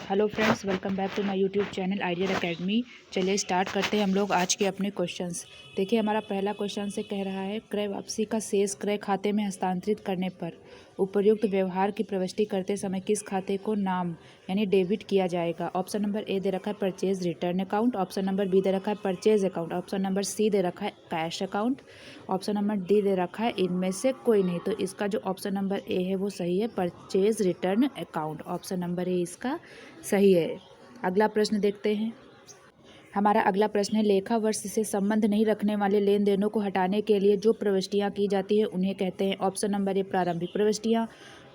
Hello friends, welcome back to my YouTube channel ideal academy. चलिए start करते हैं हम लोग आज के अपने क्वेश्चंस। देखिए, हमारा पहला क्वेश्चन से कह रहा है, क्रय वापसी का शेष क्रय खाते में हस्तांतरित करने पर उपर्युक्त व्यवहार की प्रविष्टि करते समय किस खाते को नाम यानी डेबिट किया जाएगा। ऑप्शन नंबर ए दे रखा है purchase return account, option number B दे रखा है purchase account, option number C दे रखा है cash account, option number D दे रखा है इनमें से कोई नहीं। तो इसका जो ऑप्शन नंबर ए है वो सही है, purchase return account. Option number ए इसका सही है। अगला प्रश्न देखते हैं। हमारा अगला प्रश्न है, लेखा वर्ष से संबंध नहीं रखने वाले लेन देनों को हटाने के लिए जो प्रविष्टियां की जाती है उन्हें कहते हैं। ऑप्शन नंबर ए प्रारंभिक प्रविष्टियां,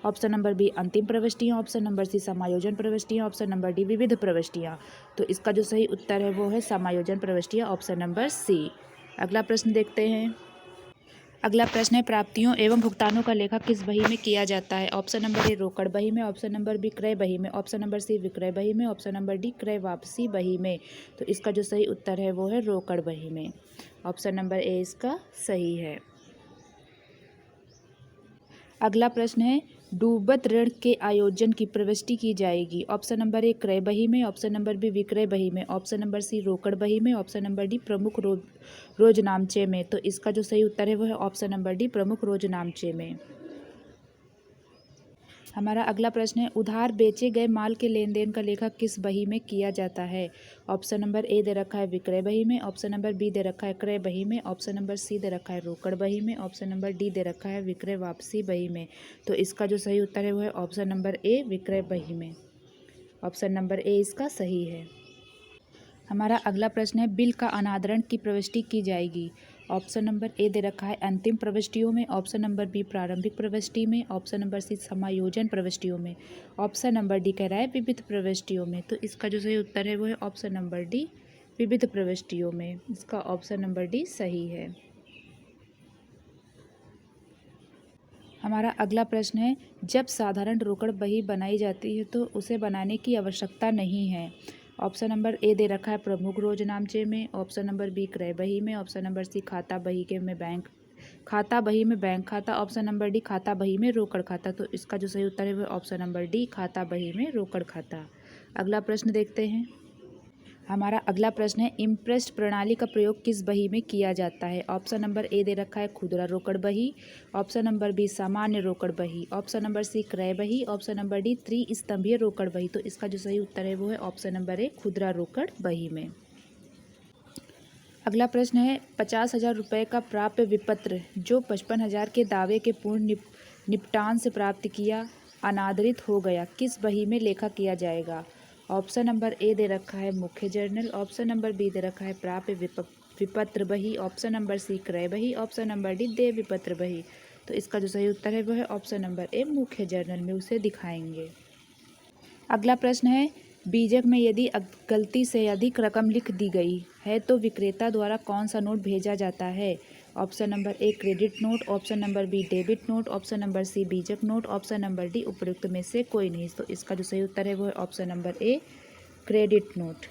ऑप्शन नंबर बी अंतिम प्रविष्टियां, ऑप्शन नंबर सी समायोजन प्रविष्टियां, ऑप्शन नंबर डी विविध प्रविष्टियां। तो इसका जो सही उत्तर है वो है समायोजन प्रविष्टियां, ऑप्शन नंबर सी। अगला प्रश्न देखते हैं। अगला प्रश्न है, प्राप्तियों एवं भुगतानों का लेखा किस बही में किया जाता है। ऑप्शन नंबर ए रोकड़ बही में, ऑप्शन नंबर बी क्रय बही में, ऑप्शन नंबर सी विक्रय बही में, ऑप्शन नंबर डी क्रय वापसी बही में। तो इसका जो सही उत्तर है वो है रोकड़ बही में। ऑप्शन नंबर ए इसका सही है। अगला प्रश्न है, डूबत ऋण के आयोजन की प्रविष्टि की जाएगी। ऑप्शन नंबर ए क्रय बही में, ऑप्शन नंबर बी विक्रय बही में, ऑप्शन नंबर सी रोकड़ बही में, ऑप्शन नंबर डी प्रमुख रोजनामचे में। तो इसका जो सही उत्तर है वो है ऑप्शन नंबर डी प्रमुख रोजनामचे में। हमारा अगला प्रश्न है, उधार बेचे गए माल के लेन देन का लेखा किस बही में किया जाता है। ऑप्शन नंबर ए दे रखा है विक्रय बही में, ऑप्शन नंबर बी दे रखा है क्रय बही में, ऑप्शन नंबर सी दे रखा है रोकड़ बही में, ऑप्शन नंबर डी दे रखा है विक्रय वापसी बही में। तो इसका जो सही उत्तर है वो है ऑप्शन नंबर ए विक्रय बही में। ऑप्शन नंबर ए इसका सही है। हमारा अगला प्रश्न है, बिल का अनादरण की प्रविष्टि की जाएगी। ऑप्शन नंबर ए दे रखा है अंतिम प्रविष्टियों में, ऑप्शन नंबर बी प्रारंभिक प्रविष्टि में, ऑप्शन नंबर सी समायोजन प्रविष्टियों में, ऑप्शन नंबर डी कह रहा है विविध प्रविष्टियों में। तो इसका जो सही उत्तर है वो है ऑप्शन नंबर डी विविध प्रविष्टियों में। इसका ऑप्शन नंबर डी सही है। हमारा अगला प्रश्न है, जब साधारण रोकड़ बही बनाई जाती है तो उसे बनाने की आवश्यकता नहीं है। ऑप्शन नंबर ए दे रखा है प्रमुख रोजनामचे में, ऑप्शन नंबर बी क्रय बही में, ऑप्शन नंबर सी खाता बही में बैंक खाता, ऑप्शन नंबर डी खाता बही में रोकड़ खाता। तो इसका जो सही उत्तर है वो ऑप्शन नंबर डी खाता बही में रोकड़ खाता। अगला प्रश्न देखते हैं। हमारा अगला प्रश्न है, इम्प्रेस्ड प्रणाली का प्रयोग किस बही में किया जाता है। ऑप्शन नंबर ए दे रखा है खुदरा रोकड़ बही, ऑप्शन नंबर बी सामान्य रोकड़ बही, ऑप्शन नंबर सी क्रय बही, ऑप्शन नंबर डी त्रिस्तंभीय रोकड़ बही। तो इसका जो सही उत्तर है वो है ऑप्शन नंबर ए खुदरा रोकड़ बही में। अगला प्रश्न है, 50,000 रुपये का प्राप्य विपत्र जो 55,000 के दावे के पूर्ण निपटान से प्राप्त किया अनादरित हो गया, किस बही में लेखा किया जाएगा। ऑप्शन नंबर ए दे रखा है मुख्य जर्नल, ऑप्शन नंबर बी दे रखा है प्राप्य विपत्र बही, ऑप्शन नंबर सी क्रय बही, ऑप्शन नंबर डी देय विपत्र बही। तो इसका जो सही उत्तर है वो है ऑप्शन नंबर ए मुख्य जर्नल में उसे दिखाएंगे। अगला प्रश्न है, बीजक में यदि गलती से अधिक रकम लिख दी गई है तो विक्रेता द्वारा कौन सा नोट भेजा जाता है। Option number A credit note, option number B debit note, option number C बीजक नोट, ऑप्शन नंबर डी उपयुक्त में से कोई नहीं। तो इसका जो सही उत्तर है वो है option number A credit note.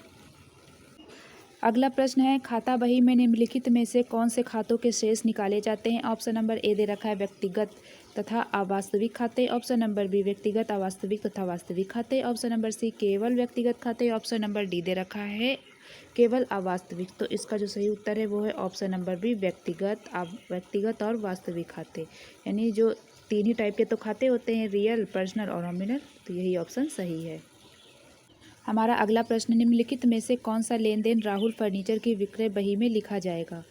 अगला प्रश्न है, खाता बही में निम्नलिखित में से कौन से खातों के शेष निकाले जाते हैं। ऑप्शन नंबर ए दे रखा है व्यक्तिगत तथा अवास्तविक खाते, ऑप्शन नंबर बी व्यक्तिगत अवास्तविक तथा वास्तविक खाते, ऑप्शन नंबर सी केवल व्यक्तिगत खाते, ऑप्शन नंबर डी दे रखा है केवल अवास्तविक। तो इसका जो सही उत्तर है वो है ऑप्शन नंबर बी व्यक्तिगत और वास्तविक खाते। यानी जो तीन ही टाइप के तो खाते होते हैं, रियल, पर्सनल और नॉमिनल। तो यही ऑप्शन सही है। हमारा अगला प्रश्न, निम्नलिखित में से कौन सा लेन देन राहुल फर्नीचर की विक्रय बही में लिखा जाएगा।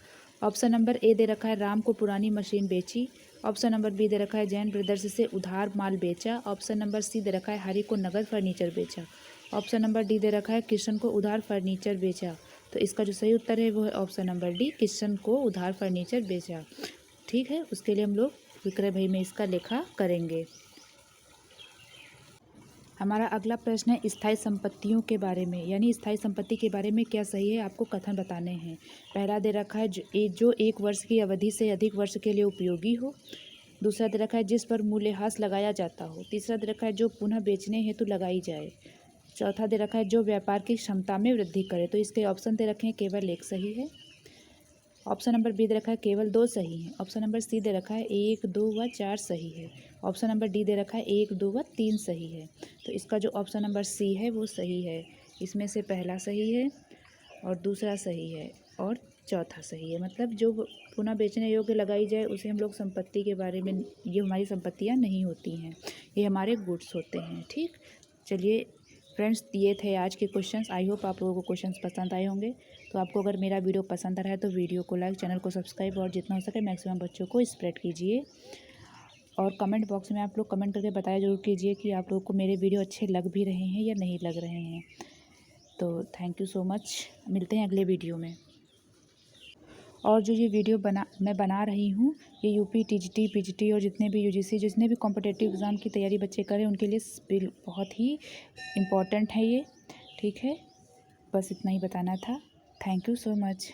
ऑप्शन नंबर ए दे रखा है राम को पुरानी मशीन बेची, ऑप्शन नंबर बी दे रखा है जैन ब्रदर्स से उधार माल बेचा, ऑप्शन नंबर सी दे रखा है हरि को नगद फर्नीचर बेचा, ऑप्शन नंबर डी दे रखा है किशन को उधार फर्नीचर बेचा। तो इसका जो सही उत्तर है वो है ऑप्शन नंबर डी किशन को उधार फर्नीचर बेचा। ठीक है, उसके लिए हम लोग विक्रय बही में इसका लेखा करेंगे। हमारा अगला प्रश्न है, स्थायी संपत्तियों के बारे में, यानी स्थायी संपत्ति के बारे में क्या सही है आपको कथन बताने हैं। पहला दे रखा है जो 1 वर्ष की अवधि से अधिक वर्ष के लिए उपयोगी हो, दूसरा दे रखा है जिस पर मूल्यह्रास लगाया जाता हो, तीसरा दे रखा है जो पुनः बेचने हेतु लगाई जाए, चौथा दे रखा है जो व्यापार की क्षमता में वृद्धि करे। तो इसके ऑप्शन दे रखे हैं केवल एक सही है, ऑप्शन नंबर बी दे रखा है केवल 2 सही है, ऑप्शन नंबर सी दे रखा है 1, 2 व 4 सही है, ऑप्शन नंबर डी दे रखा है 1, 2 व 3 सही है। तो इसका जो ऑप्शन नंबर सी है वो सही है। इसमें से पहला सही है और दूसरा सही है और चौथा सही है। मतलब जो पुनः बेचने योग्य लगाई जाए उसे हम लोग संपत्ति के बारे में, ये हमारी संपत्तियां नहीं होती हैं, ये हमारे गुड्स होते हैं। ठीक, चलिए फ्रेंड्स, ये थे आज के क्वेश्चंस। आई होप आप लोगों को क्वेश्चंस पसंद आए होंगे। तो आपको अगर मेरा वीडियो पसंद आ रहा है तो वीडियो को लाइक, चैनल को सब्सक्राइब और जितना हो सके मैक्सिमम बच्चों को स्प्रेड कीजिए। और कमेंट बॉक्स में आप लोग कमेंट करके बताया जरूर कीजिए कि आप लोगों को मेरे वीडियो अच्छे लग भी रहे हैं या नहीं लग रहे हैं। तो थैंक यू सो मच, मिलते हैं अगले वीडियो में। और जो ये वीडियो मैं बना रही हूँ, ये यूपी, टीजीटी, पीजीटी और जितने भी यूजीसी, जितने भी कॉम्पिटिटिव एग्ज़ाम की तैयारी बच्चे करें उनके लिए बहुत ही इम्पॉर्टेंट है ये। ठीक है, बस इतना ही बताना था। Thank you so much.